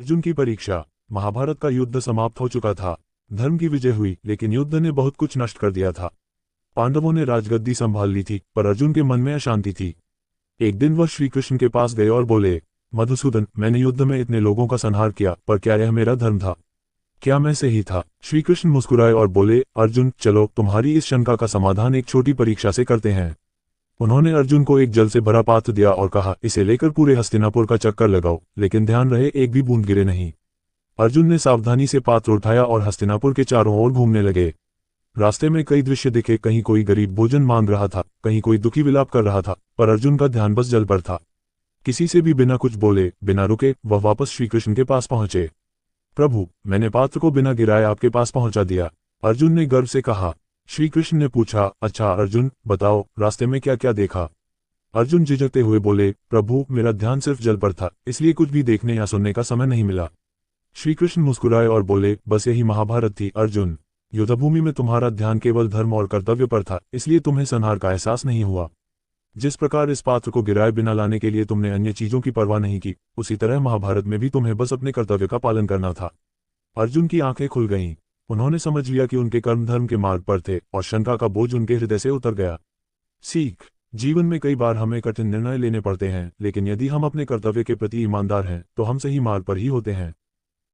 अर्जुन की परीक्षा। महाभारत का युद्ध समाप्त हो चुका था। धर्म की विजय हुई, लेकिन युद्ध ने बहुत कुछ नष्ट कर दिया था। पांडवों ने राजगद्दी संभाल ली थी, पर अर्जुन के मन में अशांति थी। एक दिन वह श्री कृष्ण के पास गए और बोले, मधुसूदन, मैंने युद्ध में इतने लोगों का संहार किया, पर क्या यह मेरा धर्म था? क्या मैं सही था? श्री कृष्ण मुस्कुराए और बोले, अर्जुन, चलो तुम्हारी इस शंका का समाधान एक छोटी परीक्षा से करते हैं। उन्होंने अर्जुन को एक जल से भरा पात्र दिया और कहा, इसे लेकर पूरे हस्तिनापुर का चक्कर लगाओ, लेकिन ध्यान रहे एक भी बूंद गिरे नहीं। अर्जुन ने सावधानी से पात्र उठाया और हस्तिनापुर के चारों ओर घूमने लगे। रास्ते में कई दृश्य दिखे, कहीं कोई गरीब भोजन मांग रहा था, कहीं कोई दुखी विलाप कर रहा था, पर अर्जुन का ध्यान बस जल पर था। किसी से भी बिना कुछ बोले, बिना रुके, वह वापस श्री कृष्ण के पास पहुंचे। प्रभु, मैंने पात्र को बिना गिराए आपके पास पहुंचा दिया, अर्जुन ने गर्व से कहा। श्री कृष्ण ने पूछा, अच्छा अर्जुन, बताओ रास्ते में क्या क्या देखा? अर्जुन झिझकते हुए बोले, प्रभु, मेरा ध्यान सिर्फ जल पर था, इसलिए कुछ भी देखने या सुनने का समय नहीं मिला। श्री कृष्ण मुस्कुराए और बोले, बस यही महाभारत थी अर्जुन। युद्धभूमि में तुम्हारा ध्यान केवल धर्म और कर्तव्य पर था, इसलिए तुम्हें संहार का एहसास नहीं हुआ। जिस प्रकार इस पात्र को गिराए बिना लाने के लिए तुमने अन्य चीजों की परवाह नहीं की, उसी तरह महाभारत में भी तुम्हें बस अपने कर्तव्य का पालन करना था। अर्जुन की आंखें खुल गईं। उन्होंने समझ लिया कि उनके कर्म धर्म के मार्ग पर थे, और शंका का बोझ उनके हृदय से उतर गया। सीख। जीवन में कई बार हमें कठिन निर्णय लेने पड़ते हैं, लेकिन यदि हम अपने कर्तव्य के प्रति ईमानदार हैं, तो हम सही मार्ग पर ही होते हैं।